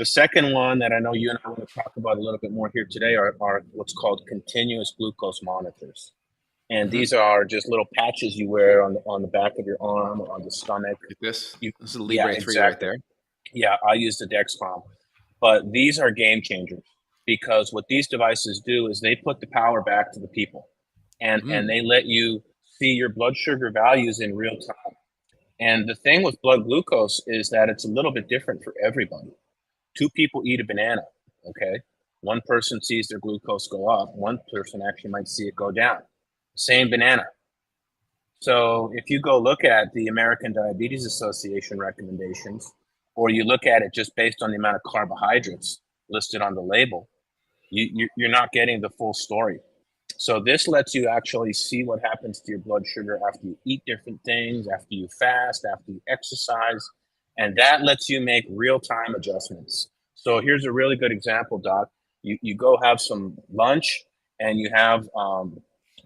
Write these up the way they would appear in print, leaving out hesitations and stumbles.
The second one that I know you and I want to talk about a little bit more here today are what's called continuous glucose monitors. And Hmm. these are just little patches you wear on the back of your arm or on the stomach. Like this. You, This is a yeah, Libre 3 right exactly. there. Yeah, I use the Dexcom. But these are game changers because what these devices do is they put the power back to the people, and Mm. they let you see your blood sugar values in real time. And the thing with blood glucose is that it's a little bit different for everybody. Two people eat a banana, okay? One person sees their glucose go up, one person actually might see it go down. Same banana. So if you go look at the American Diabetes Association recommendations, or you look at it just based on the amount of carbohydrates listed on the label, you're not getting the full story. So this lets you actually see what happens to your blood sugar after you eat different things, after you fast, after you exercise, and that lets you make real-time adjustments. So here's a really good example, Doc. You go have some lunch and you have,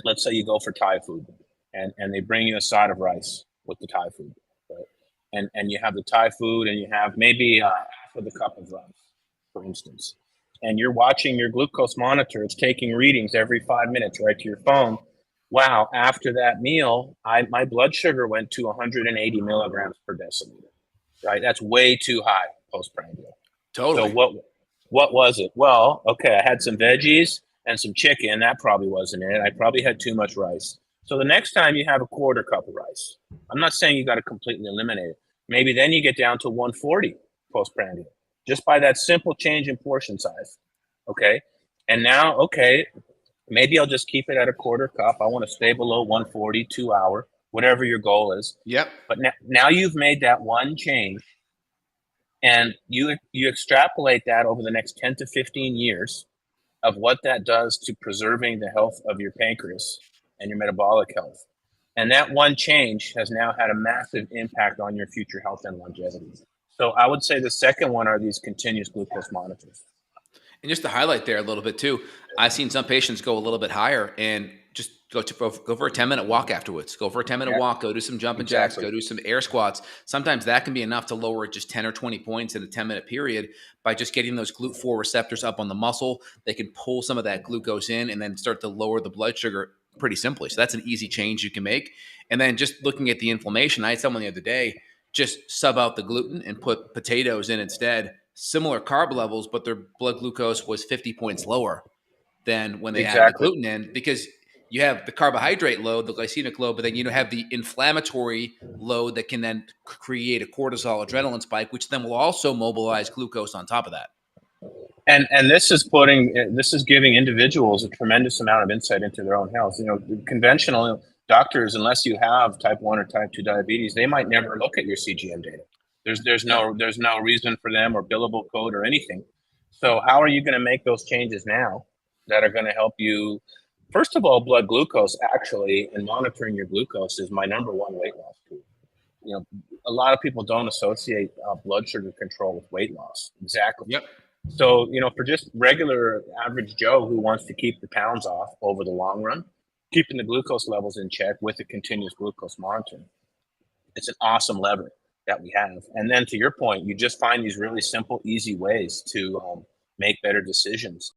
let's say you go for Thai food and they bring you a side of rice with the Thai food, right? And you have the Thai food and you have maybe half of the cup of rice, for instance, and you're watching your glucose monitor. It's taking readings every 5 minutes right to your phone. Wow, after that meal, my blood sugar went to 180 milligrams per deciliter, right? That's way too high postprandial. So Totally. what was it? Well, okay, I had some veggies and some chicken. That probably wasn't it. I probably had too much rice. So the next time you have a quarter cup of rice, I'm not saying you got to completely eliminate it. Maybe then you get down to 140 postprandial just by that simple change in portion size. Okay. And now, okay, maybe I'll just keep it at a quarter cup. I want to stay below 140, 2 hour, whatever your goal is. Yep. But now you've made that one change, and you extrapolate that over the next 10 to 15 years of what that does to preserving the health of your pancreas and your metabolic health. And that one change has now had a massive impact on your future health and longevity. So I would say the second one are these continuous glucose monitors. And just to highlight there a little bit too, I've seen some patients go a little bit higher and just go for a 10-minute walk afterwards. Go for a 10-minute Yeah, walk, go do some jumping jacks, exactly. go do some air squats. Sometimes that can be enough to lower just 10 or 20 points in a 10-minute period by just getting those GLUT4 receptors up on the muscle. They can pull some of that glucose in and then start to lower the blood sugar pretty simply. So that's an easy change you can make. And then just looking at the inflammation, I had someone the other day just sub out the gluten and put potatoes in instead, similar carb levels, but their blood glucose was 50 points lower than when they added the Exactly. gluten in, because you have the carbohydrate load, the glycemic load, but then you have the inflammatory load that can then create a cortisol adrenaline spike, which then will also mobilize glucose on top of that. And this is giving individuals a tremendous amount of insight into their own health. You know, conventional doctors, unless you have type 1 or type 2 diabetes, they might never look at your CGM data. No. There's no reason for them or billable code or anything. So how are you going to make those changes now that are going to help you? First of all, blood glucose actually, and monitoring your glucose is my number one weight loss tool. You know, a lot of people don't associate blood sugar control with weight loss. Exactly. Yep. So, you know, for just regular average Joe who wants to keep the pounds off over the long run, keeping the glucose levels in check with a continuous glucose monitoring, it's an awesome lever that we have. And then to your point, you just find these really simple, easy ways to make better decisions.